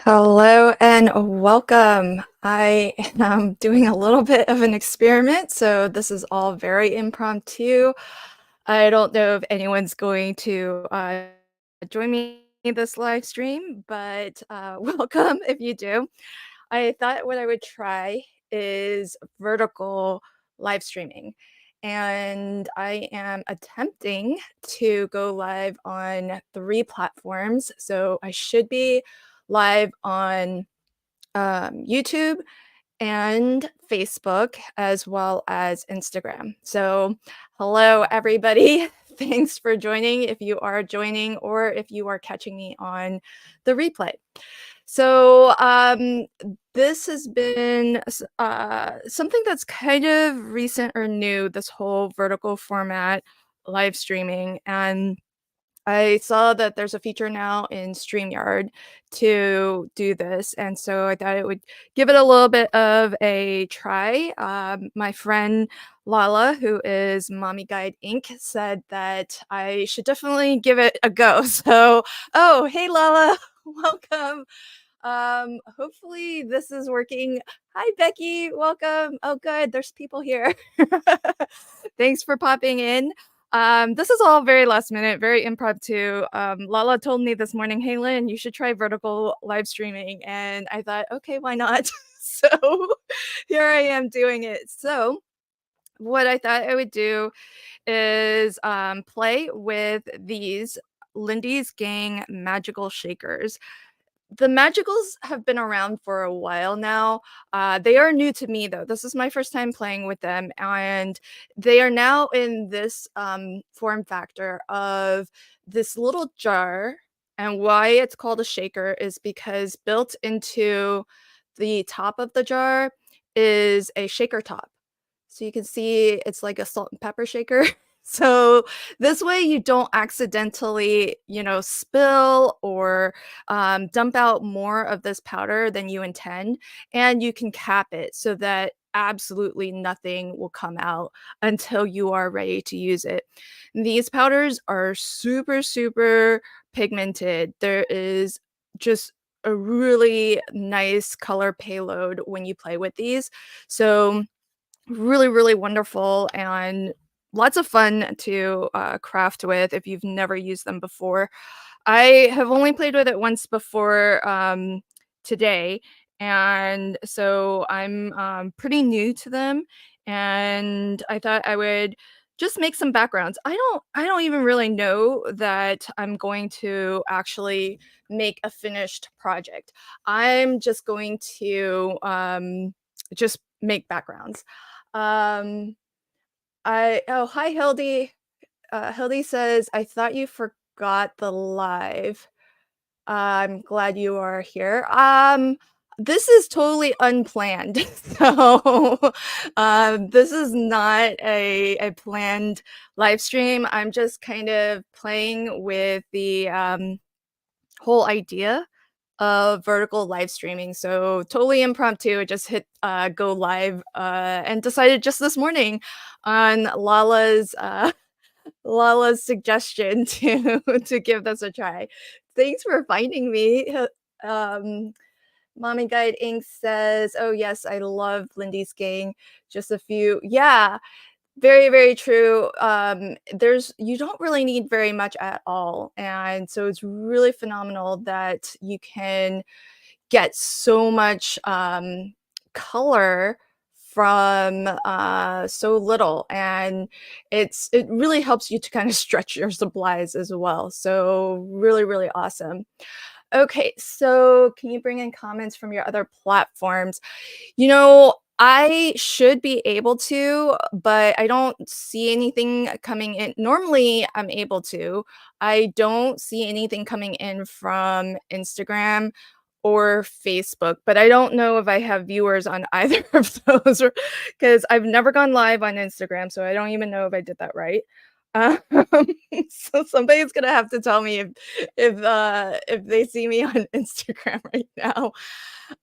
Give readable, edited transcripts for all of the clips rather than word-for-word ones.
Hello and welcome. I am doing a little bit of an experiment, so this is all very impromptu. I don't know if anyone's going to join me in this live stream, but welcome if you do. I thought what I would try is vertical live streaming. And I am attempting to go live on 3 platforms. So I should be live on YouTube and Facebook as well as Instagram. So, hello, everybody. Thanks for joining if you are joining or if you are catching me on the replay. So, this has been something that's kind of recent or new, this whole vertical format live streaming. And I saw that there's a feature now in StreamYard to do this, and so I thought it would give it a little bit of a try. My friend Lala, who is Mommy Guide Inc., said that I should definitely give it a go. So, oh, hey Lala, welcome. Hopefully this is working. Hi Becky, welcome. Oh good, there's people here. Thanks for popping in. This is all very last minute, very impromptu. Lala told me this morning, "Hey Lynn, you should try vertical live streaming." And I thought, okay, why not? So here I am doing it. So what I thought I would do is play with these Lindy's Gang magical shakers. The Magicals have been around for a while now. They are new to me though. This is my first time playing with them, and they are now in this form factor of this little jar. And why it's called a shaker is because built into the top of the jar is a shaker top. So you can see it's like a salt and pepper shaker. So this way you don't accidentally, spill or dump out more of this powder than you intend, and you can cap it so that absolutely nothing will come out until you are ready to use it. These powders are super, super pigmented. There is just a really nice color payload when you play with these. So really, really wonderful and lots of fun to craft with if you've never used them before. I have only played with it once before today, and so I'm pretty new to them. And I thought I would just make some backgrounds. I don't even really know that I'm going to actually make a finished project. I'm just going to just make backgrounds. Um, hi Hildy. Hildy says, I thought you forgot the live. I'm glad you are here. This is totally unplanned. So this is not a planned live stream. I'm just kind of playing with the whole idea of vertical live streaming. So totally impromptu. I just hit go live and decided just this morning on Lala's suggestion to to give this a try. Thanks for finding me. Um, Mommy Guide Inc. says, "Oh yes, I love Lindy's Gang." Just a few, yeah, very, very true. There's you don't really need very much at all, and so it's really phenomenal that you can get so much color from so little, and it really helps you to kind of stretch your supplies as well. So really, really awesome. Okay, so can you bring in comments from your other platforms? I should be able to, but I don't see anything coming in. Normally, I'm able to. I don't see anything coming in from Instagram or Facebook, but I don't know if I have viewers on either of those because I've never gone live on Instagram, so I don't even know if I did that right. Um, so somebody's gonna have to tell me if they see me on Instagram right now.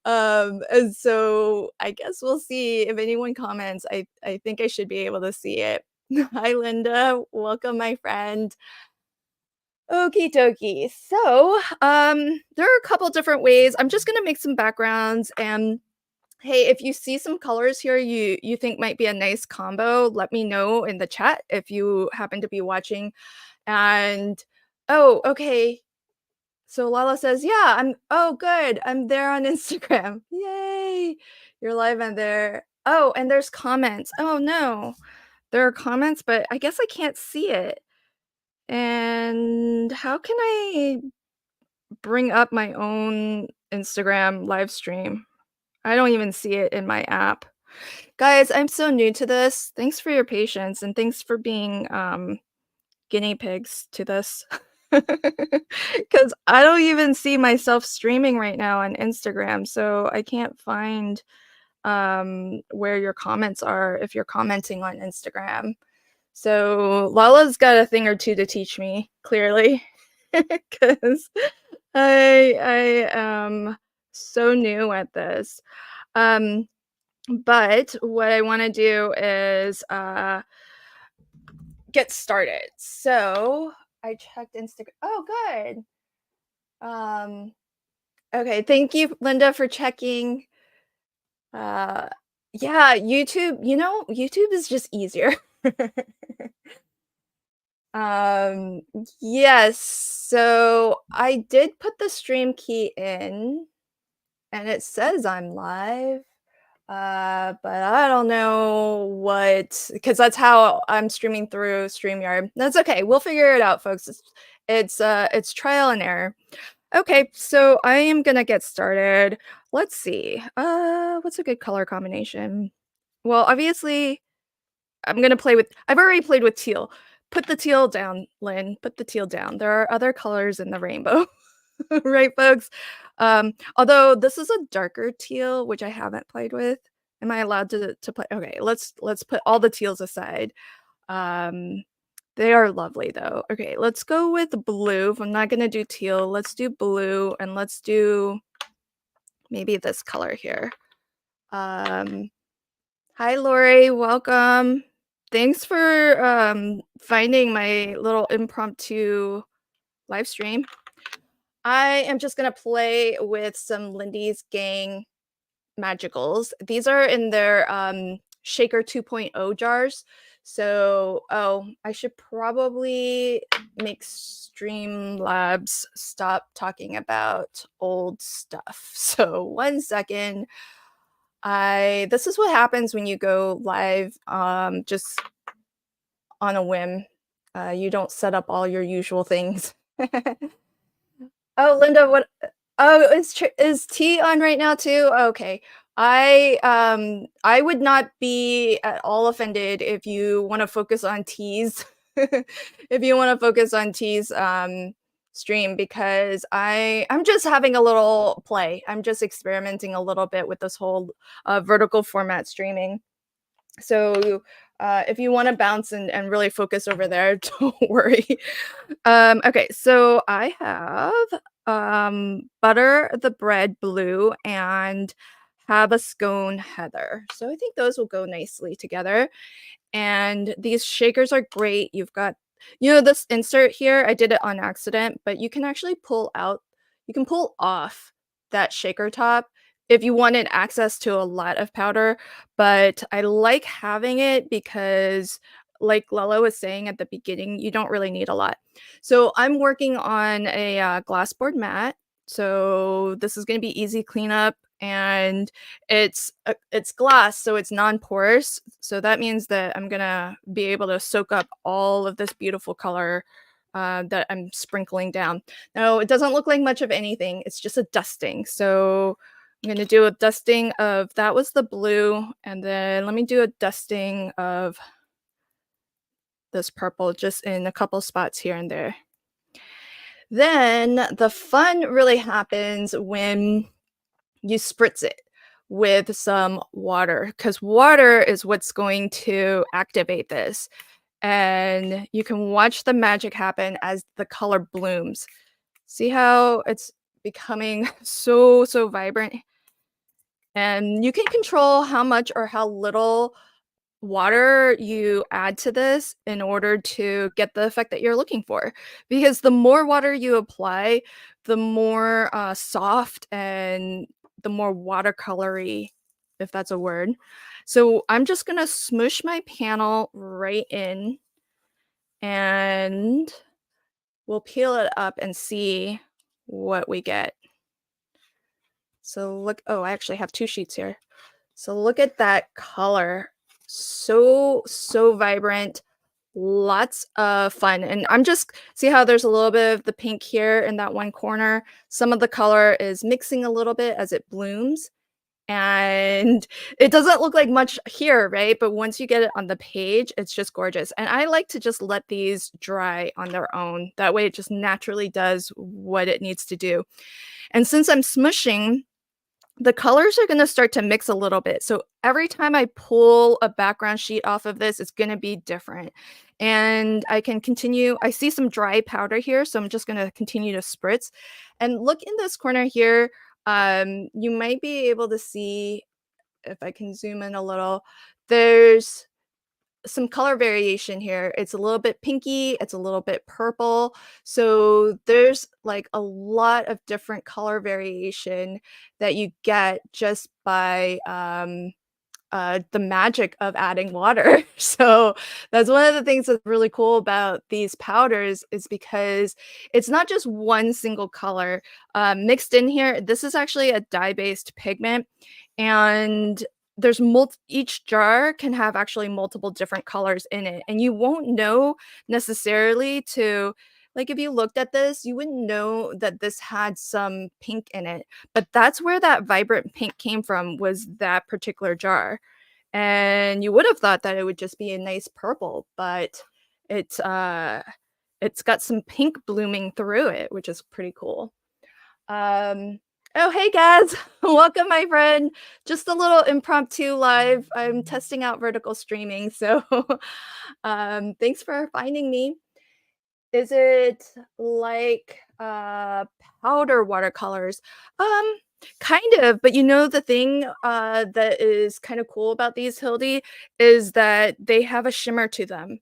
And so I guess we'll see if anyone comments. I think I should be able to see it. Hi, Linda. Welcome, my friend. Okie dokie. So, there are a couple different ways. I'm just gonna make some backgrounds and hey, if you see some colors here you think might be a nice combo, let me know in the chat if you happen to be watching. And oh, okay. So Lala says, "Yeah, oh good. I'm there on Instagram." Yay. You're live on there. Oh, and there's comments. Oh no. There are comments, but I guess I can't see it. And how can I bring up my own Instagram live stream? I don't even see it in my app. Guys, I'm so new to this. Thanks for your patience and thanks for being guinea pigs to this. Cuz I don't even see myself streaming right now on Instagram, so I can't find where your comments are if you're commenting on Instagram. So Lala's got a thing or two to teach me, clearly, because I am so new at this. Um, but what I want to do is get started. So I checked Instagram. Oh, good. Um, okay, thank you, Linda, for checking. Uh, yeah, YouTube. YouTube is just easier. Um, yes, so I did put the stream key in, and it says I'm live, but I don't know because that's how I'm streaming through StreamYard. That's okay, we'll figure it out, folks. It's trial and error. Okay, so I am gonna get started. Let's see, what's a good color combination? Well, obviously I've already played with teal. Put the teal down, Lynn, put the teal down. There are other colors in the rainbow, right, folks? Although this is a darker teal, which I haven't played with. Am I allowed to play? Okay, let's put all the teals aside. Um, they are lovely though. Okay, let's go with blue. If I'm not gonna do teal, let's do blue and let's do maybe this color here. Um, Hi, Lori. Welcome. Thanks for finding my little impromptu live stream. I am just going to play with some Lindy's Gang Magicals. These are in their Shaker 2.0 jars. So, oh, I should probably make Streamlabs stop talking about old stuff. So, one second. This is what happens when you go live just on a whim. You don't set up all your usual things. Oh, Linda, what oh, is tea on right now too? Okay. I would not be at all offended if you want to focus on teas. If you want to focus on teas stream because I'm just having a little play. I'm just experimenting a little bit with this whole vertical format streaming. So if you want to bounce and really focus over there, don't worry. Okay, so I have butter the bread blue and have a scone heather. So I think those will go nicely together. And these shakers are great. This insert here, I did it on accident, but you can pull off that shaker top if you wanted access to a lot of powder. But I like having it because, like Lala was saying at the beginning, you don't really need a lot. So I'm working on a glass board mat. So this is going to be easy cleanup and it's glass, so it's non-porous. So that means that I'm gonna be able to soak up all of this beautiful color that I'm sprinkling down. Now, it doesn't look like much of anything. It's just a dusting. So I'm gonna do a dusting of that was the blue, and then let me do a dusting of this purple just in a couple spots here and there. Then the fun really happens when you spritz it with some water because water is what's going to activate this. And you can watch the magic happen as the color blooms. See how it's becoming so vibrant? And you can control how much or how little water you add to this in order to get the effect that you're looking for. Because the more water you apply, the more soft and the more watercolory, if that's a word. So I'm just gonna smush my panel right in and we'll peel it up and see what we get. So look, oh, I actually have two sheets here. So look at that color. So vibrant, lots of fun. And I'm just see how there's a little bit of the pink here in that one corner. Some of the color is mixing a little bit as it blooms. And it doesn't look like much here, right? But once you get it on the page, it's just gorgeous. And I like to just let these dry on their own. That way it just naturally does what it needs to do. And since I'm smushing, the colors are gonna start to mix a little bit. So every time I pull a background sheet off of this, it's gonna be different. And I can continue. I see some dry powder here, so I'm just gonna continue to spritz. And look in this corner here. You might be able to see if I can zoom in a little. There's some color variation here. It's a little bit pinky, it's a little bit purple. So there's like a lot of different color variation that you get just by the magic of adding water. So that's one of the things that's really cool about these powders is because it's not just one single color mixed in here. This is actually a dye-based pigment, and there's each jar can have actually multiple different colors in it, and you won't know necessarily to like if you looked at this, you wouldn't know that this had some pink in it, but that's where that vibrant pink came from, was that particular jar. And you would have thought that it would just be a nice purple, but it's it's got some pink blooming through it, which is pretty cool. Oh, hey guys. Welcome, my friend. Just a little impromptu live. I'm testing out vertical streaming, so thanks for finding me. Is it like powder watercolors? Um, kind of, but you know the thing that is kind of cool about these Hildy is that they have a shimmer to them.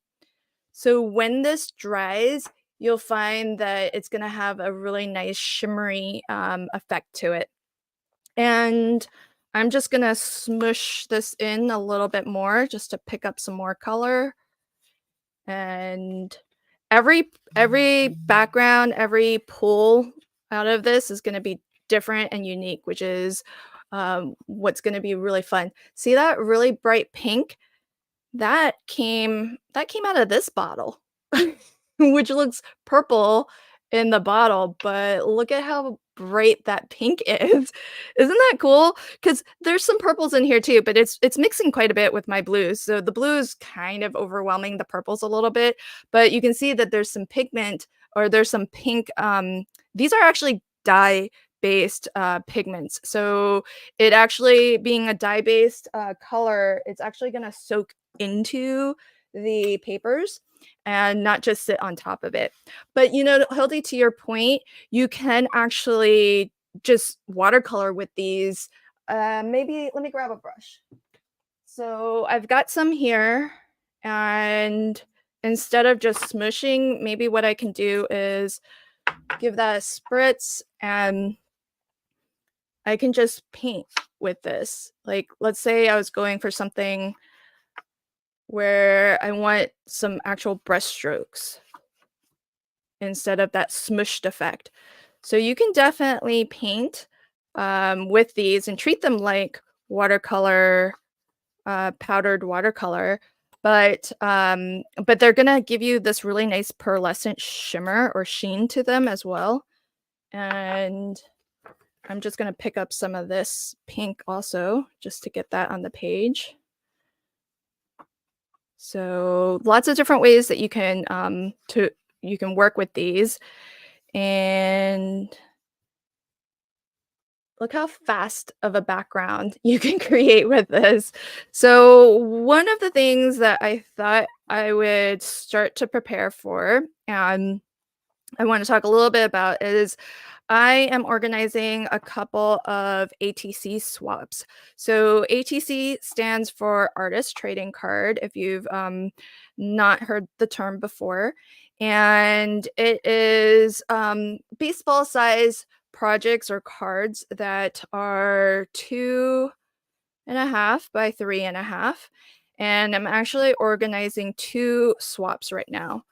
So when this dries, you'll find that it's gonna have a really nice shimmery effect to it. And I'm just gonna smush this in a little bit more just to pick up some more color. And every background, every pull out of this is gonna be different and unique, which is what's gonna be really fun. See that really bright pink? That came out of this bottle, which looks purple in the bottle, but look at how bright that pink is. Isn't that cool? Because there's some purples in here too, but it's mixing quite a bit with my blues. So the blue is kind of overwhelming the purples a little bit, but you can see that there's some pigment or there's some pink. These are actually dye-based pigments. So it actually being a dye-based color, it's actually gonna soak into the papers and not just sit on top of it. But you know, Hildy, to your point, you can actually just watercolor with these. Maybe let me grab a brush. So I've got some here, and instead of just smushing, maybe what I can do is give that a spritz and I can just paint with this. Like, let's say I was going for something where I want some actual brush strokes instead of that smushed effect. So you can definitely paint with these and treat them like watercolor, powdered watercolor, but they're gonna give you this really nice pearlescent shimmer or sheen to them as well. And I'm just gonna pick up some of this pink also, just to get that on the page. So lots of different ways that you can work with these, and look how fast of a background you can create with this. So one of the things that I thought I would start to prepare for, and I want to talk a little bit about is I am organizing a couple of ATC swaps. So ATC stands for Artist Trading Card, if you've not heard the term before. And it is baseball size projects or cards that are 2.5 by 3.5. And I'm actually organizing two swaps right now.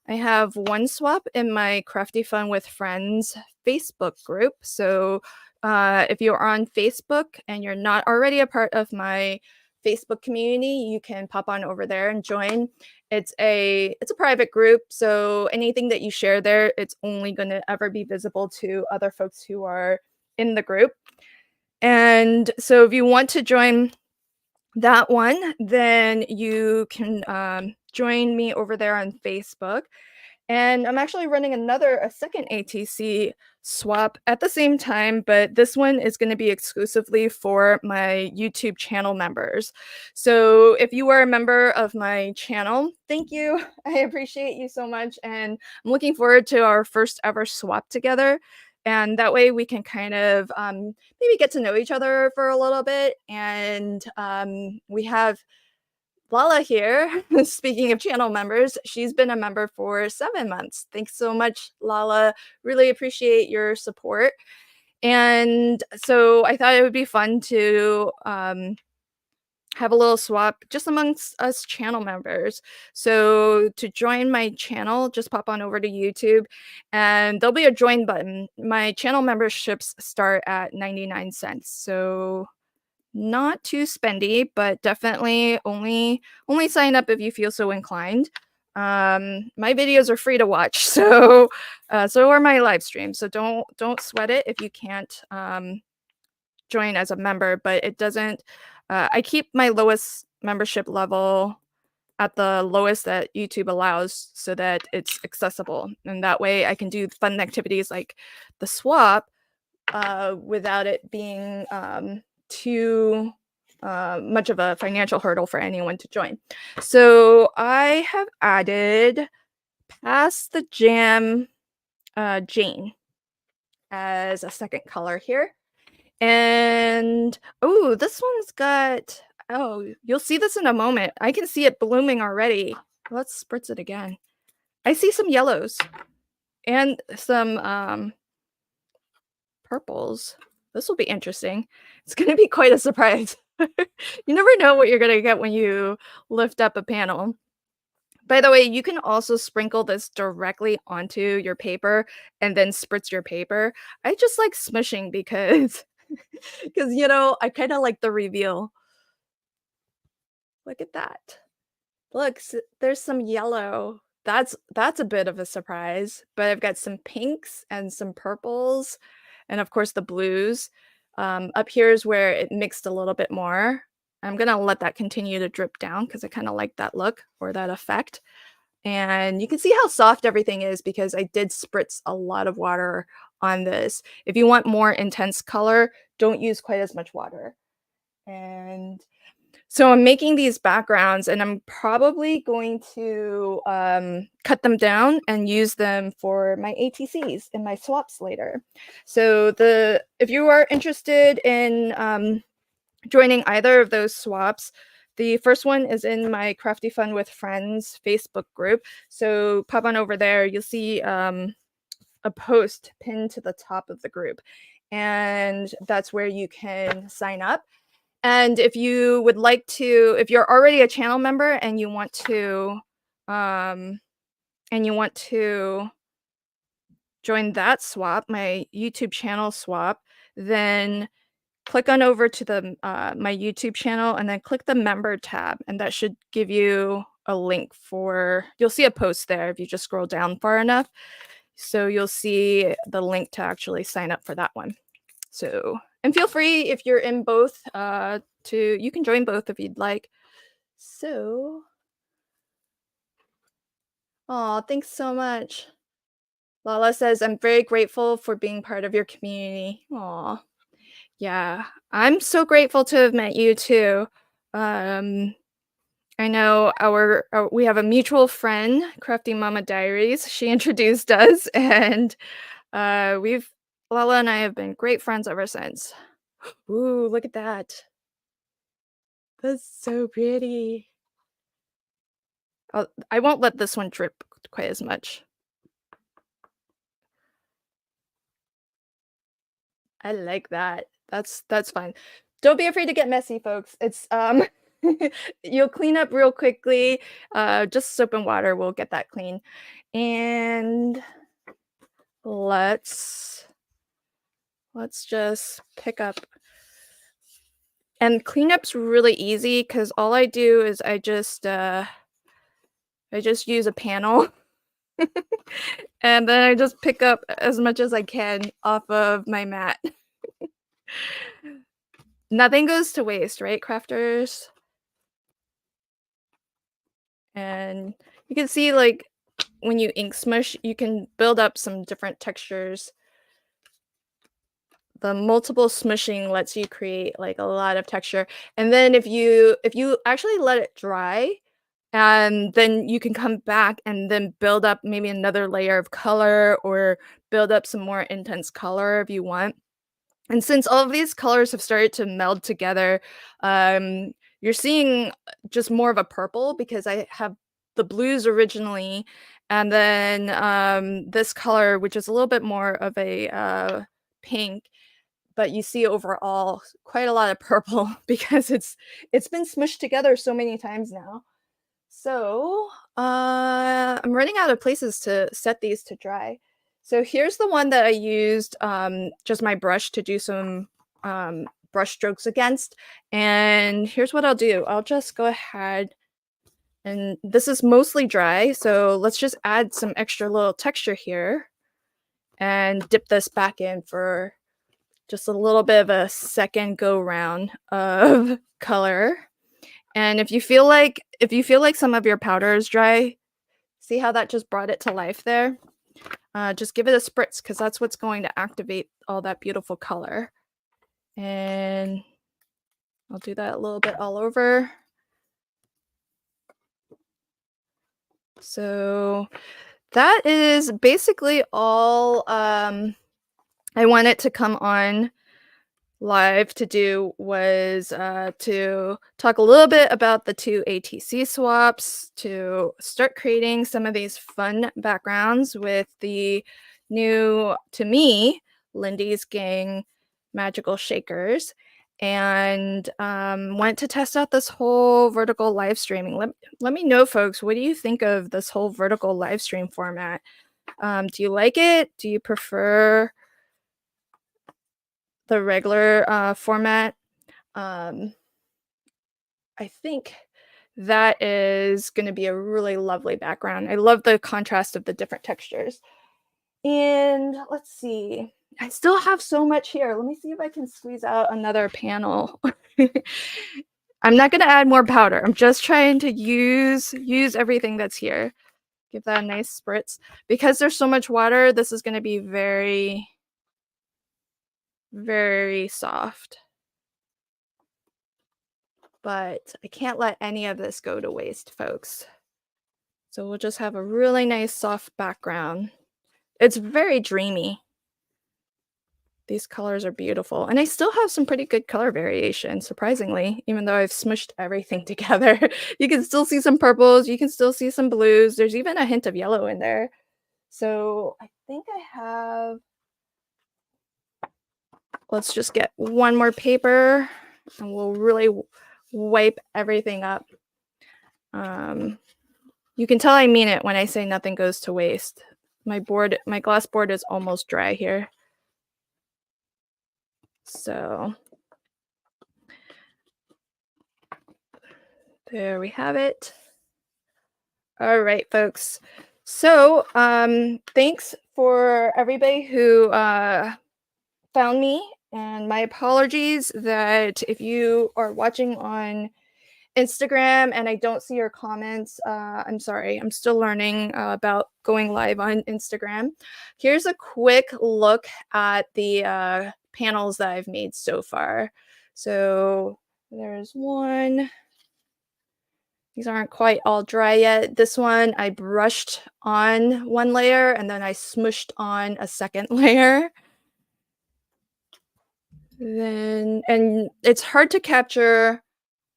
I have one swap in my Crafty Fun with Friends Facebook group. So if you're on Facebook and you're not already a part of my Facebook community, you can pop on over there and join. It's a private group, so anything that you share there, it's only going to ever be visible to other folks who are in the group. And so if you want to join that one, then you can join me over there on Facebook. And I'm actually running a second ATC swap at the same time, but this one is going to be exclusively for my YouTube channel members. So if you are a member of my channel, thank you. I appreciate you so much. And I'm looking forward to our first ever swap together. And that way we can kind of maybe get to know each other for a little bit. And we have Lala here. Speaking of channel members, she's been a member for 7 months. Thanks so much, Lala. Really appreciate your support. And so I thought it would be fun to have a little swap just amongst us channel members. So to join my channel, just pop on over to YouTube and there'll be a join button. My channel memberships start at 99 cents. So not too spendy, but definitely only sign up if you feel so inclined. My videos are free to watch, so are my live streams. So don't sweat it if you can't join as a member, but it doesn't I keep my lowest membership level at the lowest that YouTube allows so that it's accessible. And that way I can do fun activities like the swap without it being too much of a financial hurdle for anyone to join. So I have added Pass the Jam Jane as a second color here. And oh, this one's got, oh, you'll see this in a moment. I can see it blooming already. Let's spritz it again. I see some yellows and some purples. This will be interesting. It's going to be quite a surprise. You never know what you're going to get when you lift up a panel. By the way, you can also sprinkle this directly onto your paper and then spritz your paper. I just like smushing because I kind of like the reveal. Look at that. Look, there's some yellow. That's a bit of a surprise, but I've got some pinks and some purples and of course the blues. Up here is where it mixed a little bit more. I'm gonna let that continue to drip down because I kind of like that look or that effect. And you can see how soft everything is because I did spritz a lot of water on this. If you want more intense color, don't use quite as much water. And so I'm making these backgrounds and I'm probably going to cut them down and use them for my ATCs and my swaps later. So if you are interested in joining either of those swaps, the first one is in my Crafty Fun with Friends Facebook group. So pop on over there. You'll see a post pinned to the top of the group. And that's where you can sign up. And if you would like to, if you're already a channel member and you want to join that swap, my YouTube channel swap, then click on over to the my YouTube channel and then click the member tab, and that should give you a link for, you'll see a post there if you just scroll down far enough. So you'll see the link to actually sign up for that one. So, and feel free if you're in both you can join both if you'd like. So, oh, thanks so much. Lala says, I'm very grateful for being part of your community. Aw, yeah, I'm so grateful to have met you too. I know we have a mutual friend, Crafty Mama Diaries. She introduced us, and we've Lala and I have been great friends ever since. Ooh, look at that. That's so pretty. I won't let this one drip quite as much. I like that. That's fine. Don't be afraid to get messy, folks. It's, you'll clean up real quickly. Just soap and water will get that clean. And let's let's just pick up, and cleanup's really easy because all I do is I just use a panel and then I just pick up as much as I can off of my mat. Nothing goes to waste, right, crafters? And you can see, like, when you ink smush, you can build up some different textures. The multiple smushing lets you create, like, a lot of texture, and then if you actually let it dry, and then you can come back and then build up maybe another layer of color or build up some more intense color if you want. And since all of these colors have started to meld together, you're seeing just more of a purple because I have the blues originally, and then this color, which is a little bit more of a pink, but you see overall quite a lot of purple because it's been smushed together so many times now. So, I'm running out of places to set these to dry. So here's the one that I used, just my brush to do some, brush strokes against, and here's what I'll do. I'll just go ahead, and this is mostly dry, so let's just add some extra little texture here and dip this back in for just a little bit of a second go round of color. And if you feel like some of your powder is dry, see how that just brought it to life there? Just give it a spritz because that's what's going to activate all that beautiful color. And I'll do that a little bit all over. So that is basically all I want it to come on live to do was to talk a little bit about the two ATC swaps, to start creating some of these fun backgrounds with the new, to me, Lindy's Gang magical shakers, and want to test out this whole vertical live streaming. Let me know, folks, what do you think of this whole vertical live stream format? Do you like it? Do you prefer the regular format? Um, I think that is going to be a really lovely background. I love the contrast of the different textures. And let's see. I still have so much here. Let me see if I can squeeze out another panel. I'm not going to add more powder. I'm just trying to use everything that's here. Give that a nice spritz. Because there's so much water, this is going to be very, very soft. But I can't let any of this go to waste, folks. So we'll just have a really nice soft background. It's very dreamy. These colors are beautiful. And I still have some pretty good color variation, surprisingly, even though I've smushed everything together. You can still see some purples, you can still see some blues. There's even a hint of yellow in there. So I think I have, let's just get one more paper and we'll really wipe everything up. You can tell I mean it when I say nothing goes to waste. My glass board is almost dry here. So there we have it. All right, folks. So thanks for everybody who found me, and my apologies that if you are watching on Instagram and I don't see your comments, I'm sorry. I'm still learning about going live on Instagram. Here's a quick look at the panels that I've made so far. So there's one. These aren't quite all dry yet. This one I brushed on one layer and then I smushed on a second layer. Then and it's hard to capture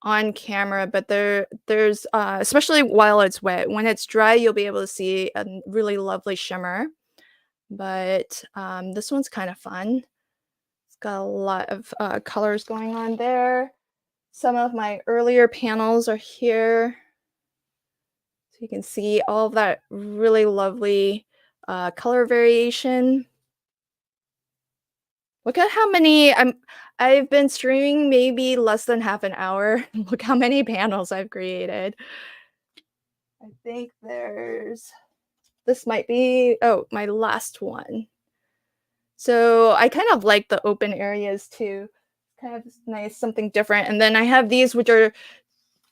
on camera, but there's, especially while it's wet. When it's dry, you'll be able to see a really lovely shimmer, but, this one's kinda fun. It's got a lot of, colors going on there. Some of my earlier panels are here, so you can see all of that really lovely, color variation. Look at how many I've been streaming maybe less than half an hour. Look how many panels I've created. I think there's this might be oh, my last one. So, I kind of like the open areas too. Kind of nice, something different, and then I have these which are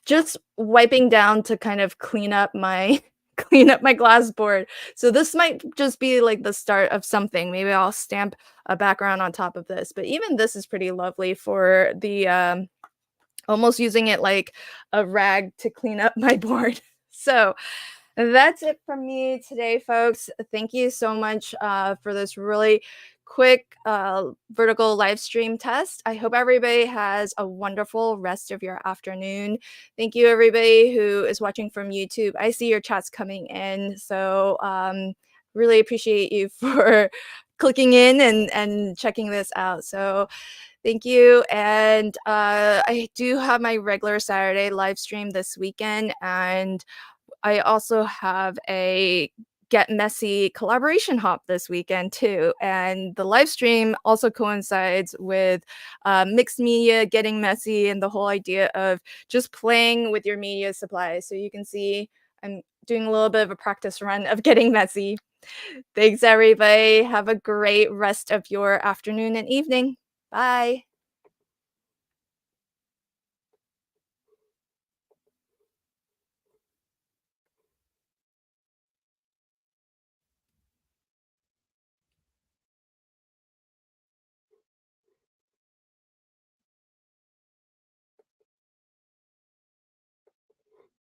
just wiping down to kind of clean up my clean up my glass board. So this might just be like the start of something. Maybe I'll stamp a background on top of this, but even this is pretty lovely for the, almost using it like a rag to clean up my board. So that's it from me today, folks. Thank you so much for this really quick vertical live stream test. I hope everybody has a wonderful rest of your afternoon. Thank you, everybody who is watching from YouTube. I see your chats coming in, so really appreciate you for clicking in and checking this out. So thank you. And I do have my regular Saturday live stream this weekend, and I also have a Get Messy collaboration hop this weekend too, and the live stream also coincides with mixed media getting messy and the whole idea of just playing with your media supply. So you can see I'm doing a little bit of a practice run of getting messy. Thanks, everybody. Have a great rest of your afternoon and evening. Bye.